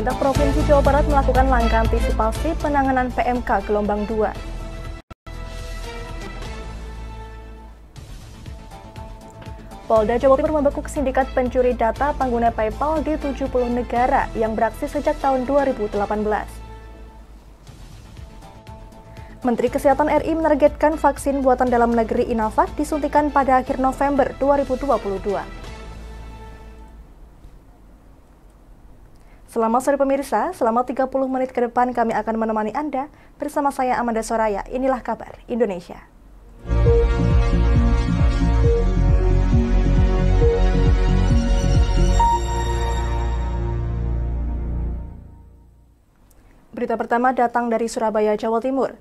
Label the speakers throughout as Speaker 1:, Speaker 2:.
Speaker 1: Pemerintah Provinsi Jawa Barat melakukan langkah antisipasi penanganan PMK gelombang 2. Polda Jawa Timur membekuk sindikat pencuri data pengguna PayPal di 70 negara yang beraksi sejak tahun 2018. Menteri Kesehatan RI menargetkan vaksin buatan dalam negeri Inavac disuntikan pada akhir November 2022. Selamat sore pemirsa, selama 30 menit ke depan kami akan menemani Anda bersama saya Amanda Soraya. Inilah kabar Indonesia. Berita pertama datang dari Surabaya, Jawa Timur.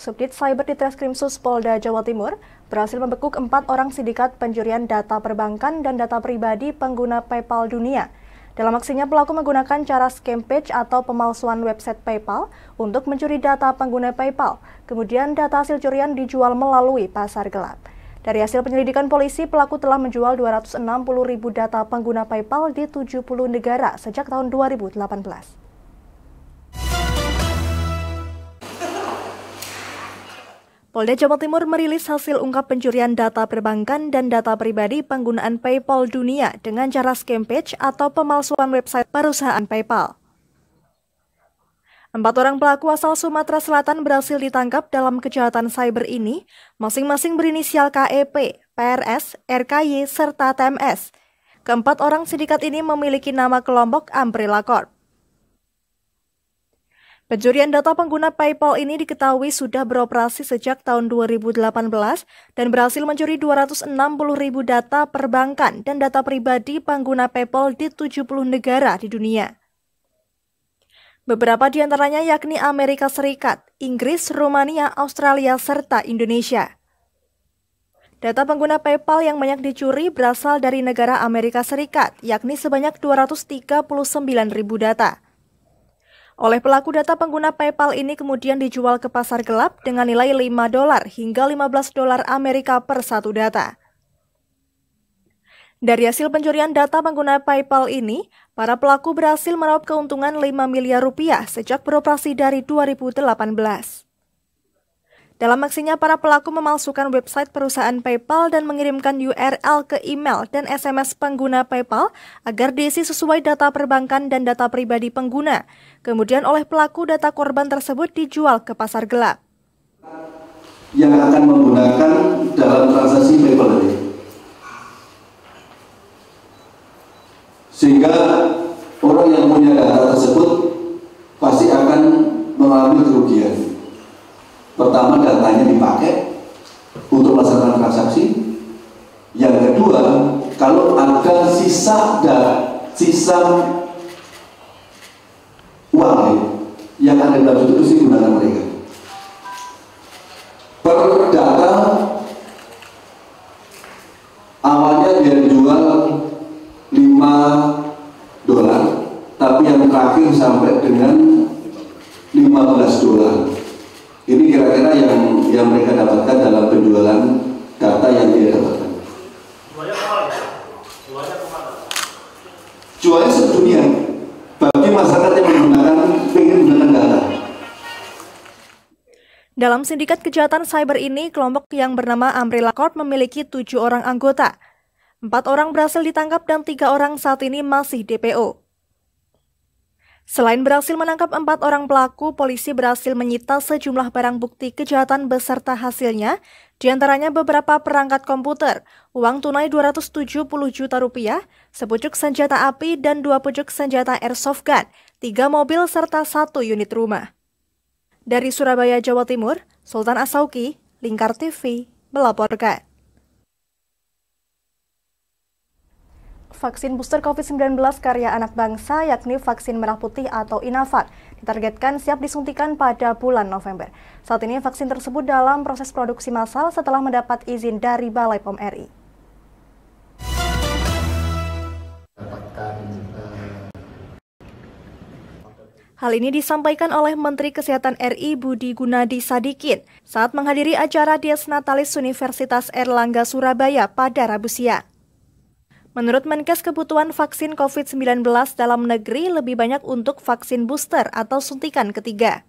Speaker 1: Subdit Cyber di Treskrimsus Polda Jawa Timur berhasil membekuk 4 orang sindikat pencurian data perbankan dan data pribadi pengguna PayPal dunia. Dalam aksinya, pelaku menggunakan cara scam page atau pemalsuan website PayPal untuk mencuri data pengguna PayPal. Kemudian data hasil curian dijual melalui pasar gelap. Dari hasil penyelidikan polisi, pelaku telah menjual 260.000 data pengguna PayPal di 70 negara sejak tahun 2018. Polda Jawa Timur merilis hasil ungkap pencurian data perbankan dan data pribadi penggunaan PayPal dunia dengan cara scam page atau pemalsuan website perusahaan PayPal. 4 orang pelaku asal Sumatera Selatan berhasil ditangkap dalam kejahatan cyber ini, masing-masing berinisial KEP, PRS, RKY, serta TMS. Keempat orang sindikat ini memiliki nama kelompok Umbrella Corp. Pencurian data pengguna PayPal ini diketahui sudah beroperasi sejak tahun 2018 dan berhasil mencuri 260.000 data perbankan dan data pribadi pengguna PayPal di 70 negara di dunia. Beberapa di antaranya yakni Amerika Serikat, Inggris, Rumania, Australia, serta Indonesia. Data pengguna PayPal yang banyak dicuri berasal dari negara Amerika Serikat, yakni sebanyak 239.000 data. Oleh pelaku, data pengguna PayPal ini kemudian dijual ke pasar gelap dengan nilai $5 hingga $15 Amerika per satu data. Dari hasil pencurian data pengguna PayPal ini, para pelaku berhasil meraup keuntungan 5 miliar rupiah sejak beroperasi dari 2018. Dalam aksinya, para pelaku memalsukan website perusahaan PayPal dan mengirimkan URL ke email dan SMS pengguna PayPal agar diisi sesuai data perbankan dan data pribadi pengguna. Kemudian oleh pelaku, data korban tersebut dijual ke pasar gelap.
Speaker 2: Yang akan menggunakan dalam transaksi PayPal ini. Sehingga orang yang punya data tersebut pasti akan mengalami kerugian. Pertama, datanya dipakai untuk melaksanakan transaksi. Yang kedua, kalau ada sisa uang yang ada dalam situ digunakan mereka. Per data awalnya dia dijual $5, tapi yang terakhir sampai dengan $15. Ini kira-kira yang mereka dapatkan dalam penjualan data yang dia dapatkan. Jualnya sedunia bagi masyarakat yang ingin menggunakan data.
Speaker 1: Dalam sindikat kejahatan cyber ini, kelompok yang bernama Umbrella Corp memiliki 7 orang anggota. 4 orang berhasil ditangkap dan 3 orang saat ini masih DPO. Selain berhasil menangkap 4 orang pelaku, polisi berhasil menyita sejumlah barang bukti kejahatan beserta hasilnya, diantaranya beberapa perangkat komputer, uang tunai 270 juta rupiah, sepucuk senjata api dan 2 pucuk senjata airsoft gun, 3 mobil serta 1 unit rumah. Dari Surabaya, Jawa Timur, Sultan Asauki, Lingkar TV, melaporkan. Vaksin booster COVID-19 karya anak bangsa yakni vaksin merah putih atau Inavac ditargetkan siap disuntikan pada bulan November. Saat ini vaksin tersebut dalam proses produksi massal setelah mendapat izin dari Balai POM RI. Hal ini disampaikan oleh Menteri Kesehatan RI Budi Gunadi Sadikin saat menghadiri acara Dies Natalis Universitas Airlangga Surabaya pada Rabu siang. Menurut Menkes, kebutuhan vaksin COVID-19 dalam negeri lebih banyak untuk vaksin booster atau suntikan ketiga.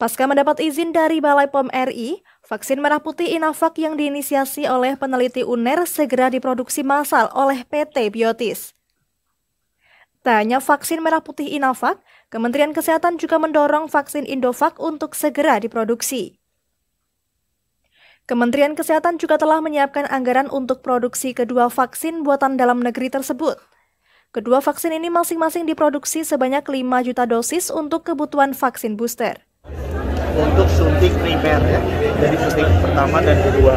Speaker 1: Pasca mendapat izin dari Balai POM RI, vaksin merah putih Inavac yang diinisiasi oleh peneliti UNER segera diproduksi massal oleh PT Biotis. Tak hanya vaksin merah putih Inavac, Kementerian Kesehatan juga mendorong vaksin Indovac untuk segera diproduksi. Kementerian Kesehatan juga telah menyiapkan anggaran untuk produksi kedua vaksin buatan dalam negeri tersebut. Kedua vaksin ini masing-masing diproduksi sebanyak 5 juta dosis untuk kebutuhan vaksin booster.
Speaker 3: Untuk suntik primer ya, jadi suntik pertama dan kedua,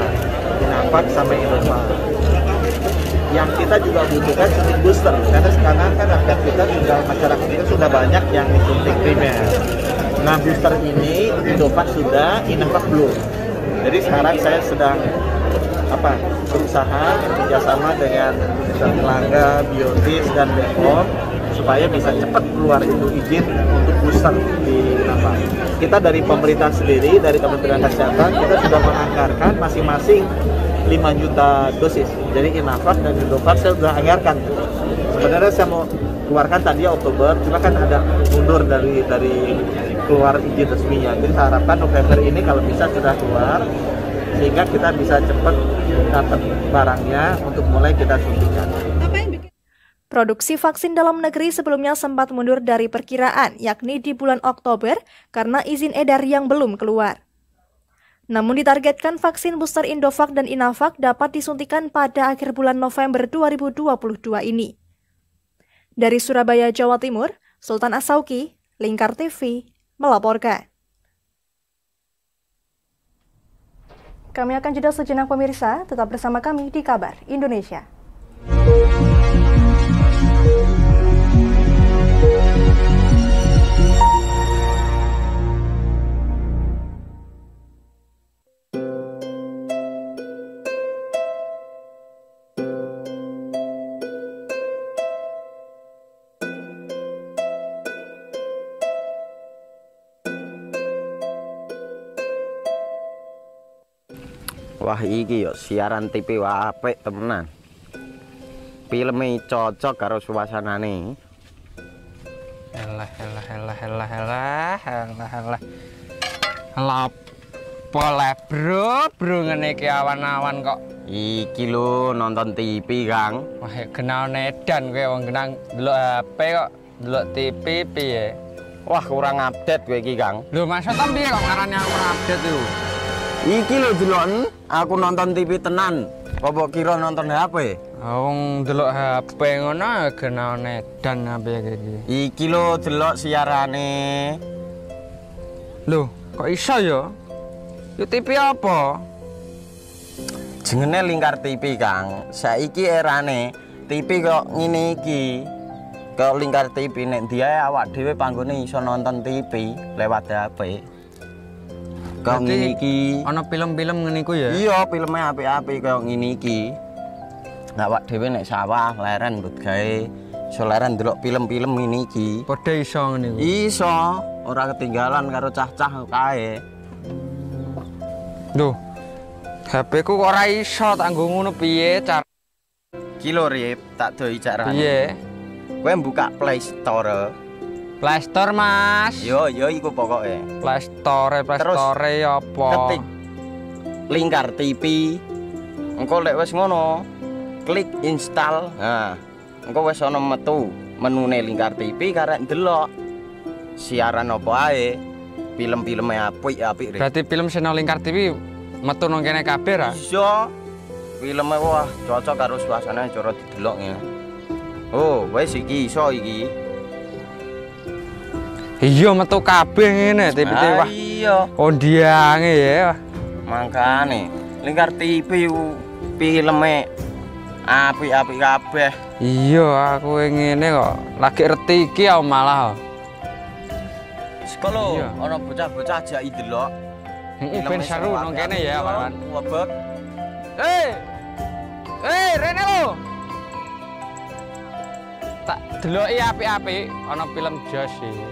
Speaker 3: Inavac sama Indovac. Yang kita juga butuhkan suntik booster, karena sekarang kan rakyat kita juga, masyarakat kita sudah banyak yang disuntik primer. Nah, booster ini Indovac sudah, Inavac belum. Jadi sekarang saya sedang berusaha kerjasama dengan Erlangga, Biotis, dan BPOM supaya bisa cepat keluar itu izin untuk booster di Inavac. Kita dari pemerintah sendiri, dari Kementerian Kesehatan, kita sudah menganggarkan masing-masing 5 juta dosis. Jadi Inavac dan Indovac saya sudah anggarkan. Sebenarnya saya mau keluarkan tadi Oktober, cuma kan ada mundur dari keluar izin resminya. Jadi saya harapkan November ini kalau bisa sudah keluar, sehingga kita bisa cepat dapat barangnya untuk mulai kita suntikan.
Speaker 1: Produksi vaksin dalam negeri sebelumnya sempat mundur dari perkiraan, yakni di bulan Oktober karena izin edar yang belum keluar. Namun ditargetkan vaksin booster Indovac dan Inavac dapat disuntikan pada akhir bulan November 2022 ini. Dari Surabaya, Jawa Timur, Sultan As-Sauki, Lingkar TV, melaporkan. Kami akan jeda sejenak pemirsa, tetap bersama kami di Kabar Indonesia.
Speaker 4: Wah, iki yo siaran TV apik temenan. Filme cocok karo suasanane.
Speaker 5: Elah. Boleh bro ngene iki awan-awan kok.
Speaker 4: Iki lho nonton TV, Kang.
Speaker 5: Wah, genal nedan kowe wong genang delok HP kok delok TV piye?
Speaker 4: Wah, kurang update kowe iki, Kang.
Speaker 5: Lho, maksudnya piye kok ngarane aku update yo?
Speaker 4: Iki lho deloken, aku nonton TV tenan. Apa kira nonton HP?
Speaker 5: Wong delok HP ngono genal nedan apa iki.
Speaker 4: Iki lho delok siarane.
Speaker 5: Lho, kok iso ya? Yo TV apa?
Speaker 4: Jenenge Lingkar TV, Kang. Saiki erane TV kok ngene iki. Kok Lingkar TV nek dia awak dhewe panggone iso nonton TV lewat HP. Kok ngene iki.
Speaker 5: Ana film-film ngene iku ya?
Speaker 4: Iya, filme apik-apik kaya ngene iki. Nah, awak dhewe nek sawah leren mbut gawe iso leren ndelok film-film ngene iki.
Speaker 5: Padha iso ngene iku.
Speaker 4: Iso, ora ketinggalan karo cah-cah kae.
Speaker 5: Duh. HP ku kok ora iso tak nggo ngono piye cara?
Speaker 4: Ki lho Rip, tak doi carane.
Speaker 5: Piye?
Speaker 4: Kowe buka Play Store.
Speaker 5: Play Store, Mas.
Speaker 4: Yo iku pokoke.
Speaker 5: Play Store apa?
Speaker 4: Ketik Lingkar TV. Engko lek wis ngono, klik install. Nah, engko wis ana metu menune Lingkar TV karek ndelok siaran apa ae. Film-filme apik-apik.
Speaker 5: Berarti film channel Lingkar TV metu nang kene kabeh ra?
Speaker 4: Iso. Filme wah cocok karo suasana cara didelok ngene. Oh, wis iki iso iki.
Speaker 5: Iya metu kabeh ngene TV wah.
Speaker 4: Iya.
Speaker 5: Ondiange ya.
Speaker 4: Mangkane Lingkar TV filme apik-apik kabeh.
Speaker 5: Iya, aku ngene kok lagi reti iki malah.
Speaker 4: Sekolo ana bocah-bocah jaki delok.
Speaker 5: Heeh, ben seru nang kene ya, kawan.
Speaker 4: Webek.
Speaker 5: Rene lo. Tak deloki apik-apik ana film jos iki.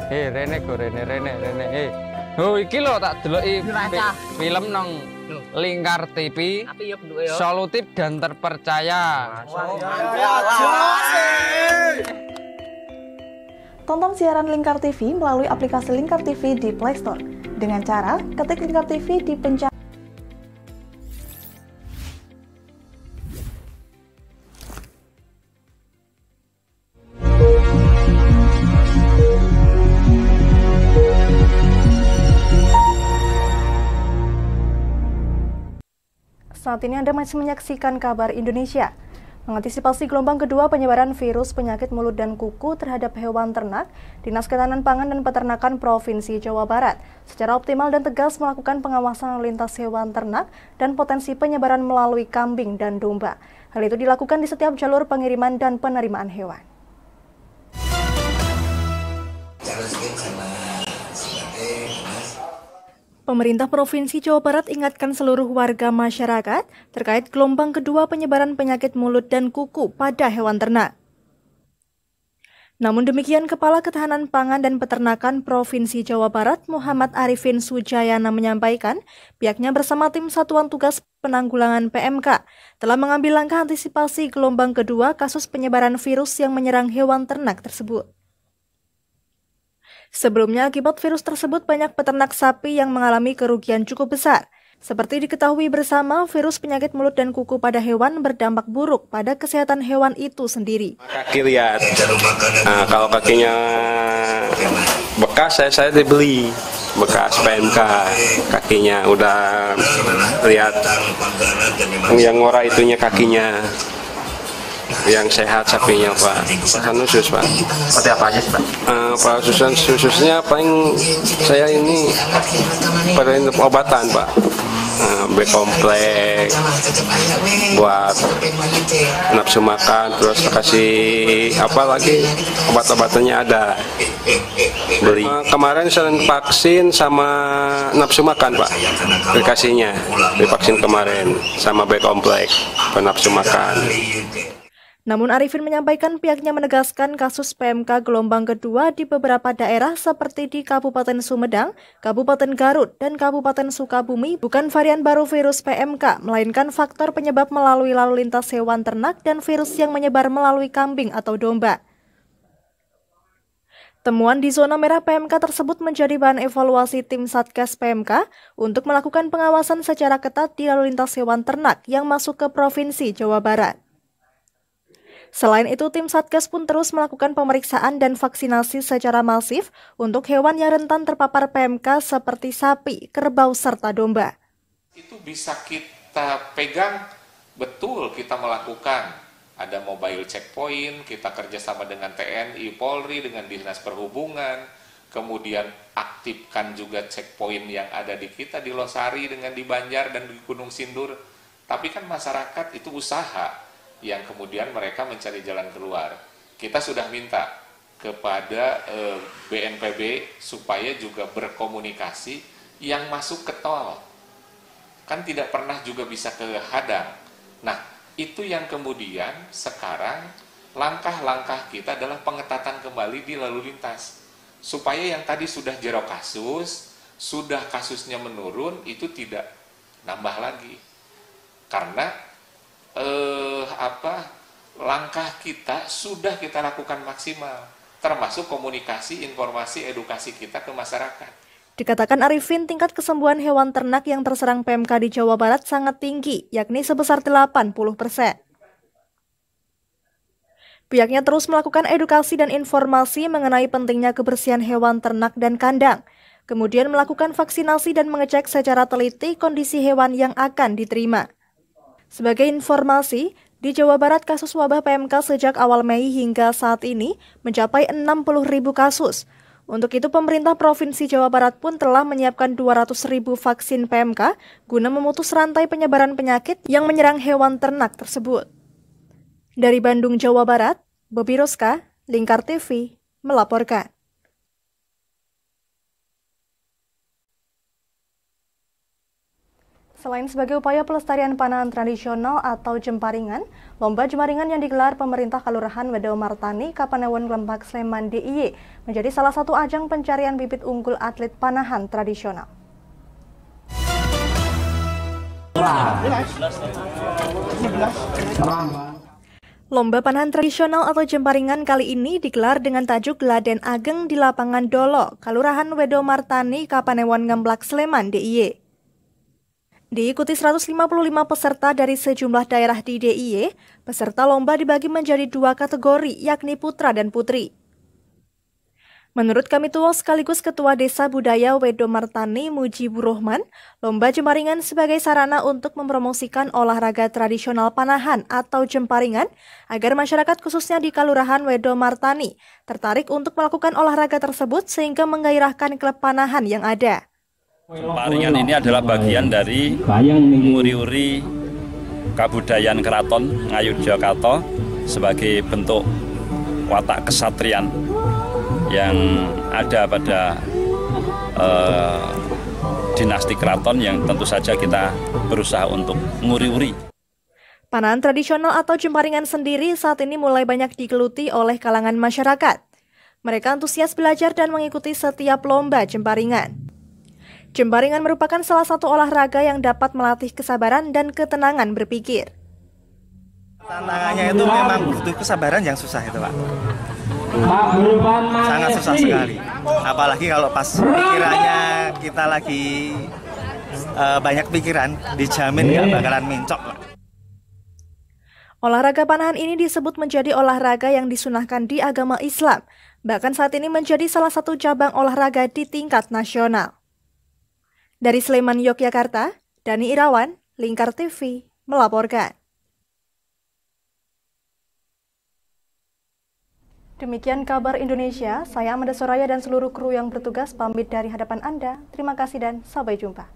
Speaker 5: Rene go Rene. Oh iki lho tak deloki film nang Lingkar TV. Solutif dan terpercaya.
Speaker 1: Tonton siaran Lingkar TV melalui aplikasi Lingkar TV di Play Store. Dengan cara ketik Lingkar TV di pencari. Saat ini Anda masih menyaksikan Kabar Indonesia. Mengantisipasi gelombang kedua penyebaran virus penyakit mulut dan kuku terhadap hewan ternak, Dinas Ketahanan Pangan dan Peternakan Provinsi Jawa Barat secara optimal dan tegas melakukan pengawasan lalu lintas hewan ternak dan potensi penyebaran melalui kambing dan domba. Hal itu dilakukan di setiap jalur pengiriman dan penerimaan hewan. Pemerintah Provinsi Jawa Barat ingatkan seluruh warga masyarakat terkait gelombang kedua penyebaran penyakit mulut dan kuku pada hewan ternak. Namun demikian, Kepala Ketahanan Pangan dan Peternakan Provinsi Jawa Barat Muhammad Arifin Sujayana menyampaikan pihaknya bersama tim Satuan Tugas Penanggulangan PMK telah mengambil langkah antisipasi gelombang kedua kasus penyebaran virus yang menyerang hewan ternak tersebut. Sebelumnya, akibat virus tersebut banyak peternak sapi yang mengalami kerugian cukup besar. Seperti diketahui bersama, virus penyakit mulut dan kuku pada hewan berdampak buruk pada kesehatan hewan itu sendiri.
Speaker 6: Kaki lihat, nah, kalau kakinya bekas saya dibeli, bekas PMK, kakinya udah lihat yang ngora itunya kakinya. Yang sehat sapinya Pak, pakan khusus Pak.
Speaker 3: Seperti apa aja sih Pak?
Speaker 6: Pak khususnya paling saya ini pada obatan Pak, B-kompleks buat nafsu makan, terus kasih apa lagi obat-obatannya ada beli. Kemarin selain vaksin sama nafsu makan Pak, dikasihnya divaksin kemarin sama B-kompleks nafsu makan.
Speaker 1: Namun Arifin menyampaikan pihaknya menegaskan kasus PMK gelombang kedua di beberapa daerah seperti di Kabupaten Sumedang, Kabupaten Garut, dan Kabupaten Sukabumi bukan varian baru virus PMK, melainkan faktor penyebab melalui lalu lintas hewan ternak dan virus yang menyebar melalui kambing atau domba. Temuan di zona merah PMK tersebut menjadi bahan evaluasi tim Satgas PMK untuk melakukan pengawasan secara ketat di lalu lintas hewan ternak yang masuk ke Provinsi Jawa Barat. Selain itu, tim Satgas pun terus melakukan pemeriksaan dan vaksinasi secara masif untuk hewan yang rentan terpapar PMK seperti sapi, kerbau, serta domba.
Speaker 7: Itu bisa kita pegang betul, kita melakukan. Ada mobile checkpoint, kita kerjasama dengan TNI, Polri, dengan Dinas Perhubungan, kemudian aktifkan juga checkpoint yang ada di kita, di Losari, dengan di Banjar, dan di Gunung Sindur. Tapi kan masyarakat itu usaha, yang kemudian mereka mencari jalan keluar. Kita sudah minta kepada BNPB supaya juga berkomunikasi yang masuk ke tol. Kan tidak pernah juga bisa ke Hadang. Nah, itu yang kemudian sekarang langkah-langkah kita adalah pengetatan kembali di lalu lintas. Supaya yang tadi sudah zero kasus, sudah kasusnya menurun, itu tidak nambah lagi. Karena langkah kita sudah kita lakukan maksimal, termasuk komunikasi, informasi, edukasi kita ke masyarakat.
Speaker 1: Dikatakan Arifin, tingkat kesembuhan hewan ternak yang terserang PMK di Jawa Barat sangat tinggi, yakni sebesar 80%. Pihaknya terus melakukan edukasi dan informasi mengenai pentingnya kebersihan hewan ternak dan kandang, kemudian melakukan vaksinasi dan mengecek secara teliti kondisi hewan yang akan diterima. Sebagai informasi, di Jawa Barat kasus wabah PMK sejak awal Mei hingga saat ini mencapai 60.000 kasus. Untuk itu, pemerintah Provinsi Jawa Barat pun telah menyiapkan 200.000 vaksin PMK guna memutus rantai penyebaran penyakit yang menyerang hewan ternak tersebut. Dari Bandung, Jawa Barat, Bobi Roska, Lingkar TV, melaporkan. Selain sebagai upaya pelestarian panahan tradisional atau jemparingan, lomba jemparingan yang digelar pemerintah Kelurahan Wedo Martani, Kapanewon Lembak Sleman DIY menjadi salah satu ajang pencarian bibit unggul atlet panahan tradisional. Lomba panahan tradisional atau jemparingan kali ini digelar dengan tajuk Gladen Ageng di Lapangan Dolo, Kelurahan Wedo Martani, Kapanewon Lembak Sleman DIY. Diikuti 155 peserta dari sejumlah daerah di DIY, peserta lomba dibagi menjadi 2 kategori, yakni putra dan putri. Menurut Kamituo sekaligus Ketua Desa Budaya Wedo Martani, Mujibur Rahman, lomba jemparingan sebagai sarana untuk mempromosikan olahraga tradisional panahan atau jemparingan agar masyarakat khususnya di Kelurahan Wedo Martani tertarik untuk melakukan olahraga tersebut sehingga menggairahkan klub panahan yang ada.
Speaker 8: Jemparingan ini adalah bagian dari nguri-uri kabudayaan Keraton Ngayogyakarta sebagai bentuk watak kesatrian yang ada pada dinasti keraton yang tentu saja kita berusaha untuk nguri-uri.
Speaker 1: Panahan tradisional atau jemparingan sendiri saat ini mulai banyak digeluti oleh kalangan masyarakat. Mereka antusias belajar dan mengikuti setiap lomba jemparingan. Jemparingan merupakan salah satu olahraga yang dapat melatih kesabaran dan ketenangan berpikir.
Speaker 3: Tantangannya itu memang butuh kesabaran yang susah itu, Pak. Sangat susah sekali. Apalagi kalau pas pikirannya kita lagi banyak pikiran, dijamin nggak bakalan mincok, Pak.
Speaker 1: Olahraga panahan ini disebut menjadi olahraga yang disunahkan di agama Islam. Bahkan saat ini menjadi salah satu cabang olahraga di tingkat nasional. Dari Sleman, Yogyakarta, Dani Irawan, Lingkar TV, melaporkan. Demikian kabar Indonesia, saya Amanda Soraya dan seluruh kru yang bertugas pamit dari hadapan Anda. Terima kasih dan sampai jumpa.